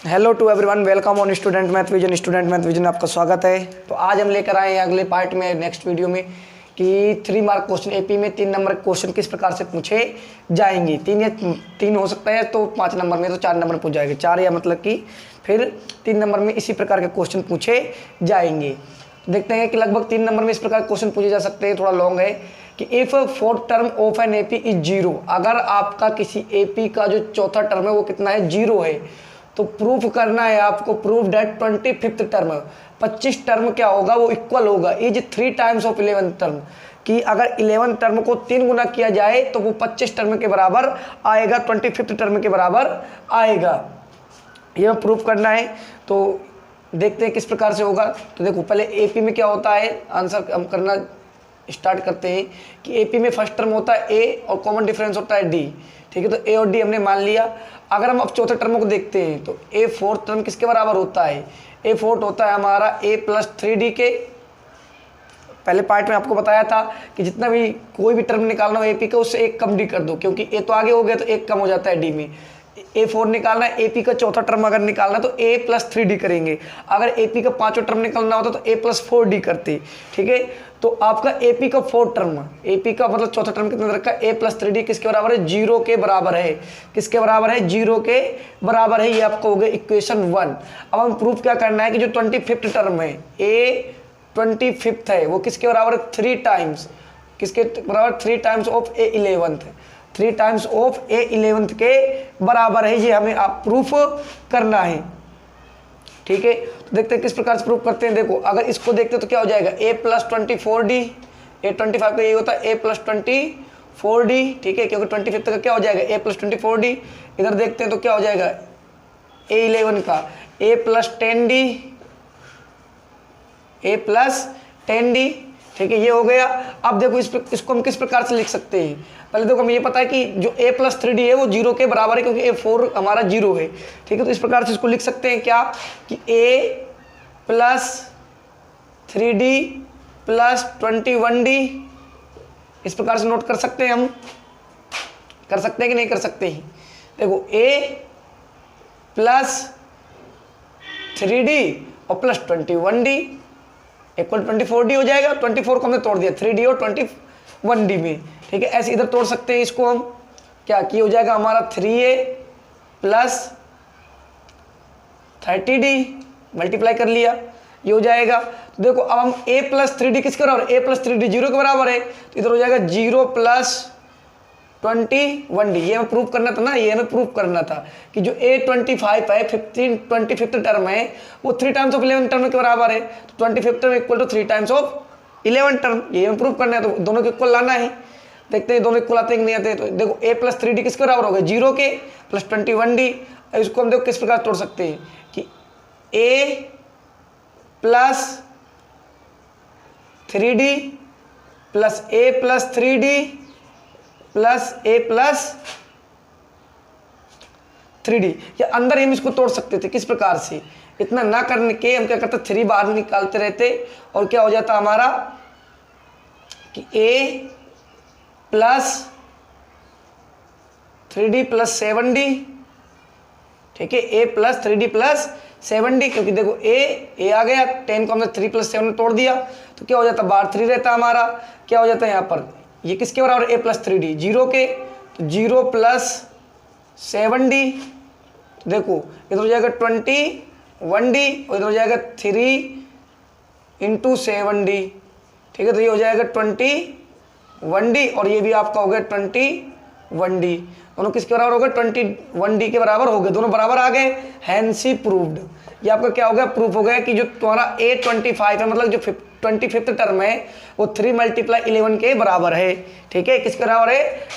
Hello to everyone, welcome on student math vision. Student math vision आपका स्वागत है। तो आज हम लेकर आए हैं अगले पार्ट में, नेक्स्ट वीडियो में, कि 3 मार्क क्वेश्चन एपी में 3 नंबर क्वेश्चन किस प्रकार से पूछे जाएंगे। तीन हो सकता है, तो 5 नंबर में तो 4 नंबर पूछ जाएंगे, 4 या मतलब कि फिर 3 नंबर में इसी प्रकार के क्वेश्चन पूछे जाएंगे। देखते हैं कि लगभग 3 नंबर में इस प्रकार क्वेश्चन पूछे जा सकते हैं। थोड़ा लॉन्ग है कि if fourth term of an AP is zero, अगर आपका किसी एपी का जो चौथा टर्म है वो कितना है, जीरो है, तो प्रूफ करना है आपको। Proof date 25th term, 25 term क्या होगा, वो इक्वल होगा is 3 times of 11th term, कि अगर 11th टर्म को 3 गुना किया जाए तो वो 25 टर्म के बराबर आएगा, 25th टर्म के बराबर आएगा। ये प्रूफ करना है। तो देखते हैं किस प्रकार से होगा। तो देखो, पहले एपी में क्या होता है, आंसर हम करना स्टार्ट करते हैं कि एपी में फर्स्ट टर्म होता है ए और कॉमन डिफरेंस होता है डी। ठीक है, तो ए और डी हमने मान लिया। अगर हम अब चौथे टर्म को देखते हैं तो ए फोर्थ टर्म किसके बराबर होता है, ए फोर्थ होता है हमारा ए प्लस 3डी के। पहले पार्ट में आपको बताया था कि जितना भी कोई भी टर्म निकालना हो एपी का, उससे एक कम डी कर दो, क्योंकि ए तो आगे हो गया तो एक कम हो जाता है डी में। ए फोर निकालना है, एपी का चौथा टर्म अगर निकालना तो ए प्लस 3डी करेंगे। अगर एपी का पांचवा टर्म निकालना होता तो ए प्लस 4डी करते। ठीक है, तो आपका एपी का फोर्थ टर्म, एपी का मतलब चौथा टर्म कितना रखा, ए प्लस 3डी किसके बराबर है, जीरो के बराबर है। किसके बराबर है, जीरो के बराबर है। ये आपका हो गया इक्वेशन 1। अब हम प्रूफ क्या करना है कि जो 25th टर्म है, ए 25th है, वो किसके बराबर है, 3 टाइम्स, किसके बराबर, 3 times of A 11th, 3 times of A 11th के बराबर है। ये हमें आप प्रूफ करना है। ठीक है, तो देखते हैं किस प्रकार से प्रूफ करते हैं। देखो, अगर इसको देखते हैं तो क्या हो जाएगा, ए प्लस 24डी, ए 25 का ये होता है ए प्लस 24डी। ठीक है, क्योंकि 25th का क्या हो जाएगा, ए प्लस 24डी। इधर देखते हैं तो क्या हो जाएगा, ए 11 का ए प्लस 10डी, ए प्लस 10डी। ठीक है, ये हो गया। अब देखो इसको हम किस प्रकार से लिख सकते हैं। पहले देखो, हमें ये पता है कि जो a प्लस 3डी है वो जीरो के बराबर है, क्योंकि a4 हमारा जीरो है। ठीक है, तो इस प्रकार से इसको लिख सकते हैं क्या, कि a plus 3d plus 21d, इस प्रकार से नोट कर सकते हैं। हम कर सकते हैं कि नहीं कर सकते हैं। देखो, a प्लस 3d और प्लस 21d इक्वल 24d हो जाएगा। 24 को हमने तोड़ दिया 3d और 21d में। ठीक है, ऐसे इधर तोड़ सकते हैं इसको हम, क्या कि हो जाएगा हमारा 3a प्लस 30d, मल्टीप्लाई कर लिया, ये हो जाएगा। तो देखो, अब हम a प्लस 3d किसके बराबर, a प्लस 3d जीरो के बराबर है, तो इधर हो जाएगा 0 प्लस 21d। ये हमें प्रूफ करना था ना, ये हमें प्रूफ करना था कि जो a 25 है, 25th टर्म है, वो 3 टाइम्स ऑफ 11 टर्म के बराबर है। तो 25th term equal to 3 times of 11 term, ये हमें प्रूफ करना है। तो दोनों के इक्वल लाना है। देखते हैं दोनों इक्वल आते हैं कि नहीं आते। तो देखो, a प्लस 3d किसके बराबर हो गया, जीरो के, प्लस 21d। इसको हम देखो किस प्रकार तोड़ सकते हैं कि a plus 3d plus a plus 3d plus a plus 3d, या अंदर हम इसको तोड़ सकते थे किस प्रकार से। इतना ना करने के हम क्या करते, 3 बाहर निकालते रहते और क्या हो जाता हमारा कि a plus 3d plus 7d। ठीक है, a plus 3d plus 7d, क्योंकि देखो a आ गया, 10 को हमने 3 प्लस 7 में तोड़ दिया, तो क्या हो जाता, बाहर 3 रहता हमारा, क्या हो जाता है यहाँ पर, ये किसके बराबर, a प्लस 3d जीरो के, तो 0 प्लस 7d। देखो, इधर हो जाएगा 21d और इधर हो जाएगा 3 इंटू 7d। ठीक है, तो ये हो जाएगा 21d और ये भी आपका हो गया 21d। दोनों किसके बराबर हो गए, 21d के बराबर हो गए, दोनों बराबर आ गए। हैंस ही प्रूव्ड। ये आपका क्या हो गया, प्रूफ हो गया कि जो तुम्हारा a 25 है, मतलब जो 25th टर्म है, वो 3 मल्टीप्लाई 11 के बराबर है। ठीक है, किसके बराबर है,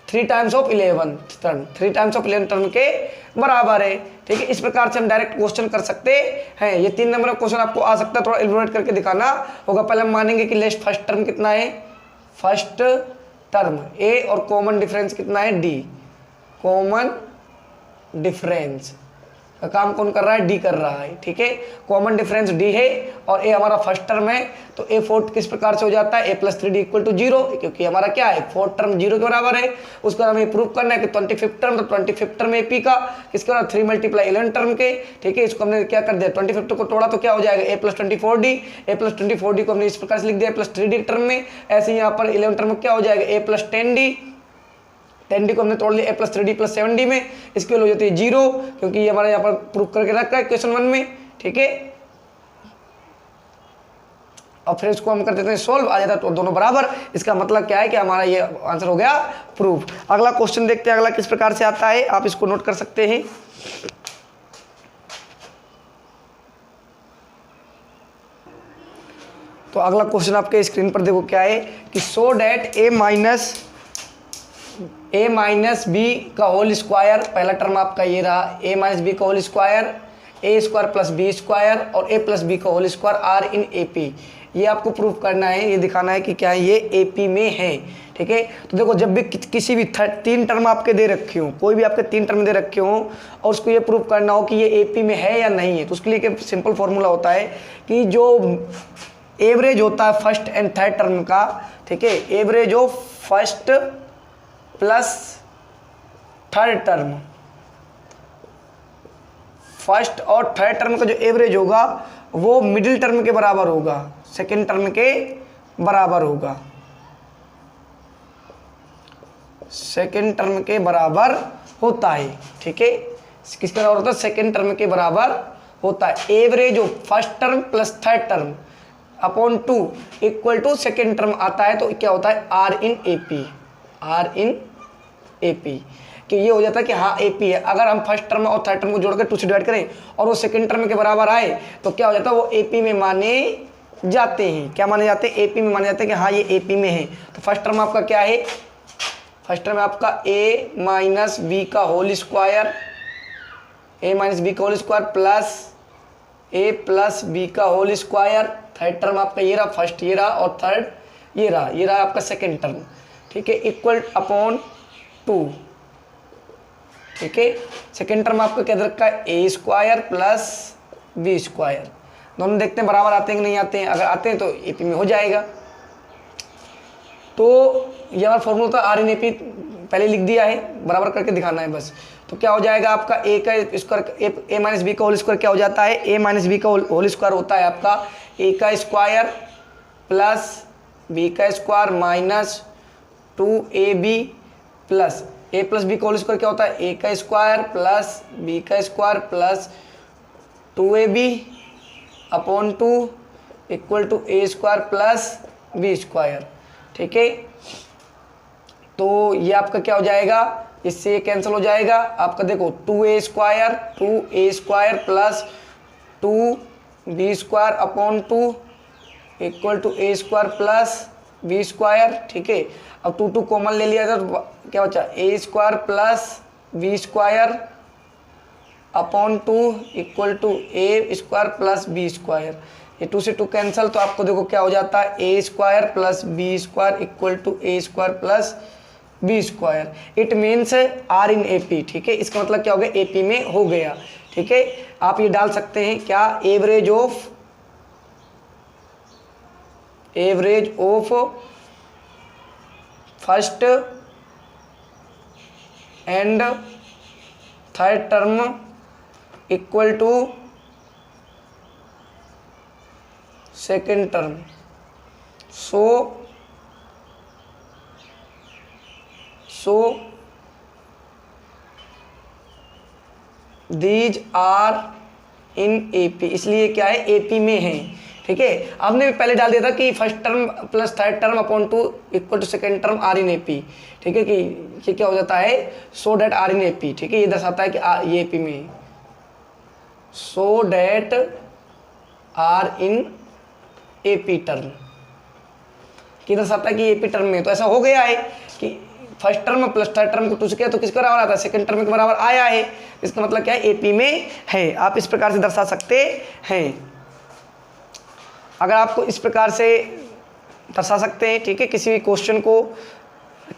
3 times of 11 term, 3 times of 11 term के बराबर है। ठीक है, इस प्रकार से हम डायरेक्ट क्वेश्चन कर सकते हैं। ये 3 नंबर का क्वेश्चन आपको आ सकता है, थोड़ा इलैबोरेट करके दिखाना होगा। पहले हम मानेंगे कि लेस्ट फर्स्ट टर्म कितना है, फर्स्ट टर्म a और कॉमन डिफरेंस कितना है d, कॉमन डिफरेंस का काम कौन कर रहा है, डी कर रहा है, ठीक है। कॉमन डिफरेंस डी है और ए हमारा फर्स्ट टर्म है, तो ए फोर्थ किस प्रकार से हो जाता है, ए प्लस 3d इक्वल टू 0, क्योंकि हमारा क्या है, फोर्थ टर्म 0 के बराबर है। उसका हमें प्रूव करना है कि 25th टर्म, तो 25th टर्म एपी का किसके बराबर, 3 × 11 टर्म के, ठीक है। इसको हमने क्या कर दिया, 25th को तोड़ा तो क्या हो जाएगा, ए प्लस 24d, ए प्लस 24d को हमने इस प्रकार से लिख दिया प्लस 3d टर्म में। ऐसे ही यहाँ पर 11 टर्म क्या हो जाएगा, ए प्लस 10d को हमने तोड़ लिया ए प्लस 3d प्लस 7d में, इसकी वैल्यू हो जाती है 0, क्योंकि ये हमारे यहाँ पर प्रूफ करके रखा है क्वेश्चन 1 में, ठीक है। और फिर इसको हम कर देते हैं सोल्व, आ जाता है तो दोनों बराबर। इसका मतलब क्या है कि हमारा ये आंसर हो गया प्रूफ। अगला क्वेश्चन देखते हैं, अगला किस प्रकार से आता है, आप इसको नोट कर सकते हैं। तो अगला क्वेश्चन आपके स्क्रीन पर देखो क्या है कि so that A minus B का होल स्क्वायर, पहला टर्म आपका ये रहा, ए माइनस बी का whole square, A square plus B square और ए प्लस बी का whole square are in A P, ये आपको प्रूफ करना है, ये दिखाना है कि क्या है ये ए पी में है, ठीक है। तो देखो जब भी किसी भी 3 टर्म आपके दे रखे हो, कोई भी आपके 3 टर्म दे रखे हो और उसको ये प्रूफ करना हो कि ये ए पी में है या नहीं है, तो उसके लिए एक सिंपल फॉर्मूला होता है कि जो एवरेज होता है फर्स्ट एंड थर्ड टर्म का, ठीक है, average of first plus third term, first और थर्ड टर्म का जो एवरेज होगा वो मिडिल टर्म के बराबर होगा, सेकेंड टर्म के बराबर होगा, सेकेंड टर्म के बराबर होता है, ठीक है। किसके बराबर होता है, सेकेंड टर्म के बराबर होता है। Average of first term plus third term upon 2 equal to second term आता है, तो क्या होता है are in A P, are in A P, कि ये हो जाता है कि हाँ ए पी है। अगर हम फर्स्ट टर्म और थर्ड टर्म को जोड़कर 2 से डिवाइड करें और वो सेकेंड टर्म के बराबर आए तो क्या हो जाता है, वो ए पी में माने जाते हैं। क्या माने जाते हैं, ए पी में माने जाते हैं कि हाँ ये ए पी में है। तो फर्स्ट टर्म आपका क्या है, फर्स्ट टर्म आपका ए माइनस बी का whole square, A minus B का whole square plus A plus B का होल स्क्वायर, थर्ड टर्म आपका ये रहा, फर्स्ट ये रहा और थर्ड ये रहा, ये रहा आपका सेकेंड टर्म, ठीक है, इक्वल अपॉन 2, ठीक है। सेकेंड टर्म आपका क्या रखा है, A square plus B square, दोनों देखते हैं बराबर आते हैं कि नहीं आते हैं, अगर आते हैं तो ए पी में हो जाएगा। तो ये हमारा फॉर्मूला था, आर इन ए पी पहले लिख दिया है, बराबर करके दिखाना है बस। तो क्या हो जाएगा आपका ए का स्क्वायर, ए माइनस बी का होल स्क्वायर क्या हो जाता है, ए माइनस बी का होल स्क्वायर होता है आपका ए का स्क्वायर प्लस बी का square minus 2ab plus A plus B का होल स्क्वायर क्या होता है, ए का स्क्वायर प्लस बी का square plus 2ab upon 2 equal to A square plus B square, ठीक है। तो ये आपका क्या हो जाएगा, इससे ये कैंसिल हो जाएगा आपका, देखो 2a square plus 2b square upon 2 equal to A square plus B square, ठीक है। अब 2 कॉमन ले लिया था तो क्या बचा, A square plus B square upon 2 equal to A square plus B square, ये 2 से 2 कैंसिल, तो आपको देखो क्या हो जाता है, A square plus B square equal to A square plus B square, it means are in A P, ठीक है। इसका मतलब क्या हो गया, ए पी में हो गया, ठीक है। आप ये डाल सकते हैं क्या, average of first and third term equal to second term, so these are in A P, इसलिए क्या है ए पी में है, ठीक है। आपने भी पहले डाल दिया था कि first term plus third term upon 2 equal to second term are in A P, ठीक है, कि क्या हो जाता है, so that are in A P, ठीक है, ये दर्शाता है कि ये ए पी में है, so that are in A P term, कि दर्शाता है कि ए पी टर्म में। तो ऐसा हो गया है कि first term plus third term को 2 से किया तो किसके बराबर आता है, सेकंड टर्म के बराबर आया है, इसका मतलब क्या है, एपी में है। आप इस प्रकार से दर्शा सकते हैं। अगर आपको इस प्रकार से दर्शा सकते हैं, ठीक है, किसी भी क्वेश्चन को,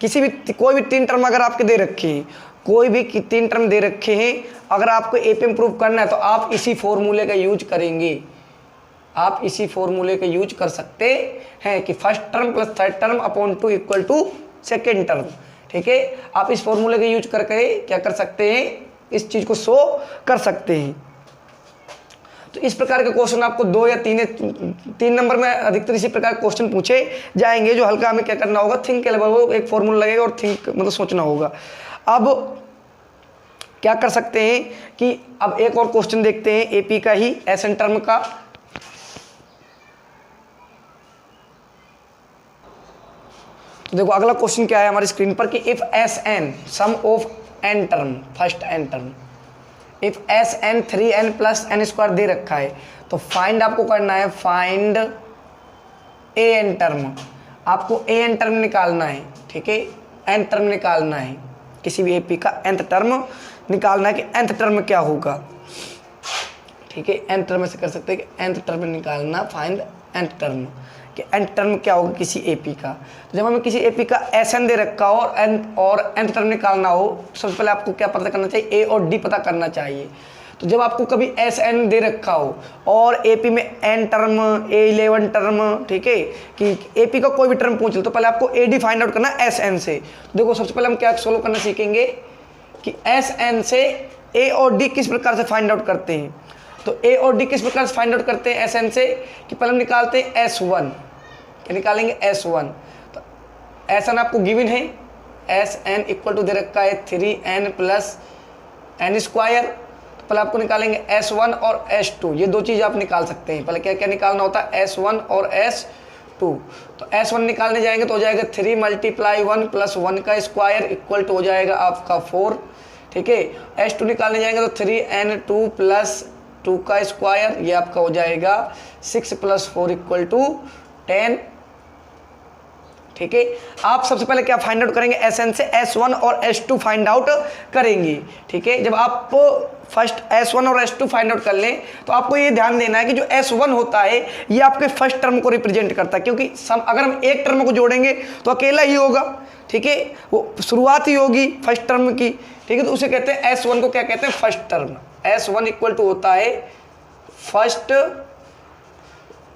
किसी भी कोई भी 3 टर्म अगर आपके दे रखी है कोई भी 3 टर्म दे रखे हैं, अगर आपको एपी में प्रूव करना है तो आप इसी फॉर्मूले का यूज करेंगे, आप इसी फॉर्मूले का यूज कर सकते हैं कि first term plus third term upon 2 equal to second term. ठीक है, आप इस फॉर्मूले का यूज करके क्या कर सकते हैं, इस चीज को शो कर सकते हैं। तो इस प्रकार के क्वेश्चन आपको 2 या 3 नंबर में अधिकतर इसी प्रकार के क्वेश्चन पूछे जाएंगे, जो हल्का हमें क्या करना होगा, थिंक के लेवल एक फॉर्मूला लगेगा और थिंक मतलब सोचना होगा। अब क्या कर सकते हैं कि अब एक और क्वेश्चन देखते हैं एपी का ही, एसएन टर्म का। तो देखो अगला क्वेश्चन क्या है हमारी स्क्रीन पर कि if S N sum of N term, first N term, if S N 3n plus N square दे रखा है तो फाइंड आपको करना है, फाइंड ए एन टर्म, आपको ए एन टर्म निकालना है। ठीक है, एन टर्म निकालना है, किसी भी एपी का nth टर्म निकालना है कि nth टर्म क्या होगा। ठीक है, nth टर्म से कर सकते हैं कि nth टर्म निकालना, फाइंड nth टर्म कि nth टर्म क्या होगा किसी एपी का। तो जब हमें किसी एपी का एसएन दे रखा हो और nth टर्म निकालना हो, सबसे पहले आपको क्या पता करना चाहिए, ए और डी पता करना चाहिए। तो जब आपको कभी एस एन दे रखा हो और एपी में एन टर्म, A11 टर्म, ठीक है, कि एपी का कोई भी टर्म पूछ लो तो पहले आपको ए डी फाइंड आउट करना है एस एन से। तो देखो सबसे पहले हम क्या सोल्व करना सीखेंगे कि एस एन से ए और डी किस प्रकार से फाइंड आउट करते हैं। तो ए और डी किस प्रकार से फाइंड आउट करते हैं एस एन से, कि पहले हम निकालते हैं S1, क्या निकालेंगे S1। तो एस एन आपको गिवन है, एस एन इक्वल टू दे रखा है 3n प्लस एन स्क्वायर। तो पहले आपको निकालेंगे S1 और S2, ये दो चीज़ आप निकाल सकते हैं। पहले क्या क्या निकालना होता है, S1 और S2। तो S1 निकालने जाएंगे तो हो जाएगा 3 × 1 + 1 का स्क्वायर इक्वल टू हो जाएगा आपका 4। ठीक है, S2 निकालने जाएंगे तो 3n2 + 2 का स्क्वायर, ये आपका हो जाएगा 6 + 4 = 10। ठीक है, आप सबसे पहले क्या फाइंड आउट करेंगे, एस एन से S1 और S2 फाइंड आउट करेंगे। ठीक है, जब आप फर्स्ट S1 और S2 फाइंड आउट कर लें तो आपको ये ध्यान देना है कि जो S1 होता है ये आपके फर्स्ट टर्म को रिप्रेजेंट करता है, क्योंकि अगर हम एक टर्म को जोड़ेंगे तो अकेला ही होगा। ठीक है, वो शुरुआत ही होगी फर्स्ट टर्म की। ठीक है, तो उसे कहते हैं S1 को क्या कहते हैं, first term. S1 equal to होता है first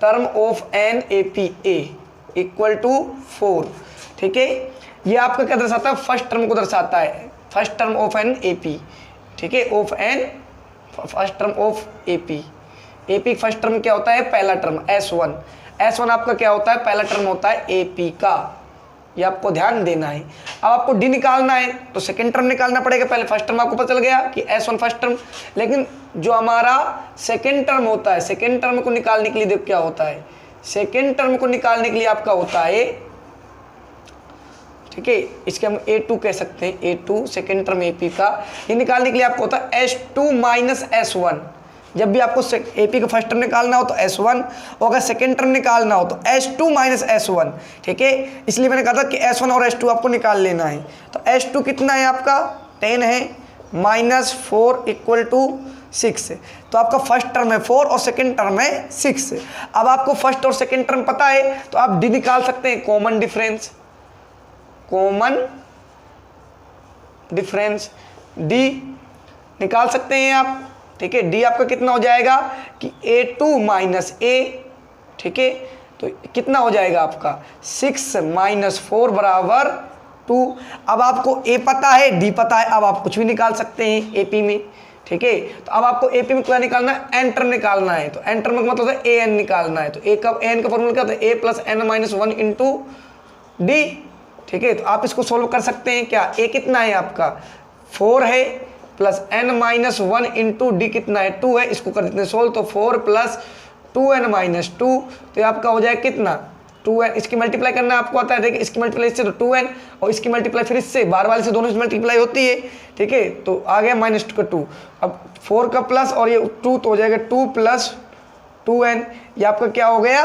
term of an AP A equal to 4। ठीक है, ये आपका क्या दर्शाता है, फर्स्ट टर्म को दर्शाता है, first term of an AP. ठीक है, of an, first term of AP. AP first term क्या होता है, पहला टर्म S1। S1 आपका क्या होता है, पहला टर्म होता है एपी का, ये आपको ध्यान देना है। अब आपको डी निकालना है तो सेकेंड टर्म निकालना पड़ेगा, पहले फर्स्ट टर्म आपको पता चल गया कि S1 फर्स्ट टर्म, लेकिन जो हमारा सेकेंड टर्म होता है, सेकेंड टर्म को निकालने के लिए देखो क्या होता है, सेकेंड टर्म को निकालने के लिए आपका होता है, ठीक है, इसके हम A2 कह सकते हैं, A2 सेकेंड टर्म एपी का, ये निकालने के लिए आपको होता है S2 - S1। जब भी आपको एपी का फर्स्ट टर्म निकालना हो तो S1, और अगर सेकेंड टर्म निकालना हो तो S2 - S1। ठीक है, इसलिए मैंने कहा था कि S1 और S2 आपको निकाल लेना है। तो S2 कितना है आपका, 10 है, -4 = 6। तो आपका फर्स्ट टर्म है 4 और सेकेंड टर्म है 6। अब आपको फर्स्ट और सेकेंड टर्म पता है तो आप डी निकाल सकते हैं, common difference, common difference D निकाल सकते हैं आप। ठीक है, डी आपका कितना हो जाएगा कि A2 - A। ठीक है, तो कितना हो जाएगा आपका 6 - 4 = 2। अब आपको A पता है, D पता है, अब आप कुछ भी निकाल सकते हैं एपी में। ठीक है, तो अब आपको एपी में क्या निकालना है, एन टर्म निकालना है। तो एन टर्म का मतलब है AN निकालना है। तो ए का एन का फॉर्मूला क्या होता है, A + n - 1 × D। ठीक है, तो आप इसको सोल्व कर सकते हैं। क्या A कितना है आपका 4 है, प्लस n - 1 × D कितना है 2 है, इसको कर देते हैं सोल्व। तो 4 + 2n - 2, तो ये आपका हो जाएगा कितना 2n। इसकी मल्टीप्लाई करना आपको आता है, देखिए इसकी मल्टीप्लाई इससे तो 2n, और इसकी मल्टीप्लाई फिर इससे बार वाले से, दोनों से मल्टीप्लाई होती है। ठीक है, तो आ गया -2 का 2, अब 4 का प्लस और ये 2 तो हो जाएगा 2 + 2n, ये आपका क्या हो गया,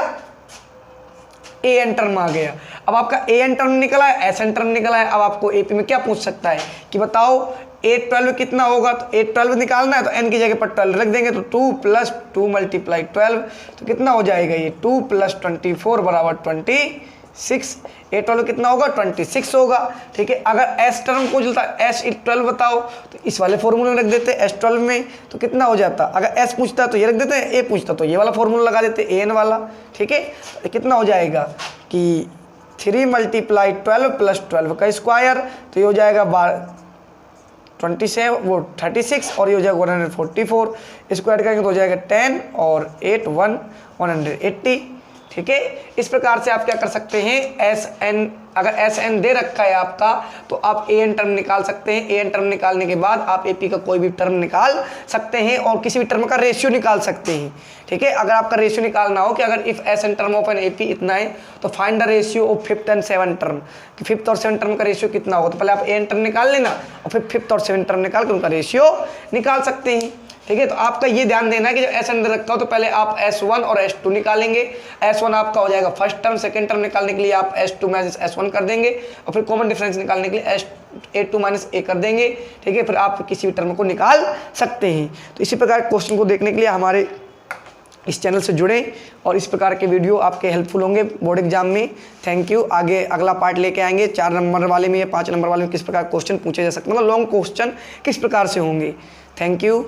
AN टर्म आ गया। अब आपका AN टर्म निकला है, SN टर्म निकला है। अब आपको एपी में क्या पूछ सकता है कि बताओ A12 कितना होगा, तो A12 निकालना है तो n की जगह पर 12 रख देंगे, तो 2 + 2 × 12, तो कितना हो जाएगा ये 2 + 24 = 26। 6, A12 कितना होगा 26 होगा। ठीक है, अगर S टर्म को चलता है S12 बताओ तो इस वाले फॉर्मूले में रख देते हैं S12 में, तो कितना हो जाता, अगर S पूछता तो ये रख देते हैं, A पूछता तो ये वाला फॉर्मूला लगा देते हैं AN वाला। ठीक है, तो कितना हो जाएगा कि 3 × 12 + 12 का स्क्वायर, तो ये हो जाएगा 36 और ये हो जाएगा 144, स्क्वायर करेंगे तो हो जाएगा 10 और 8 180। ठीक है, इस प्रकार से आप क्या कर सकते हैं, SN अगर SN दे रखा है आपका तो आप AN टर्म निकाल सकते हैं। AN टर्म निकालने के बाद आप AP का कोई भी टर्म निकाल सकते हैं और किसी भी टर्म का रेशियो निकाल सकते हैं। ठीक है, अगर आपका रेशियो निकालना हो कि अगर if SN term of an AP इतना है तो find the ratio of 5th and 7th term, कि 5th और 7th टर्म का रेशियो कितना होगा, तो पहले आप AN टर्म निकाल लेना और फिर 5th और 7th टर्म निकाल कर उनका रेशियो निकाल सकते हैं। ठीक है, तो आपका ये ध्यान देना है कि जब SN रखा हो तो पहले आप S1 और S2 निकालेंगे। S1 आपका हो जाएगा फर्स्ट टर्म, सेकंड टर्म निकालने के लिए आप S2 माइनस S1 कर देंगे और फिर कॉमन डिफरेंस निकालने के लिए A2 माइनस A कर देंगे। ठीक है, फिर आप किसी भी टर्म को निकाल सकते हैं। तो इसी प्रकार क्वेश्चन को देखने के लिए हमारे इस चैनल से जुड़ें और इस प्रकार के वीडियो आपके हेल्पफुल होंगे बोर्ड एग्जाम में। Thank you. आगे अगला पार्ट लेके आएंगे, 4 नंबर वाले में या 5 नंबर वाले में किस प्रकार क्वेश्चन पूछे जा सकते हैं, मतलब लॉन्ग क्वेश्चन किस प्रकार से होंगे। Thank you.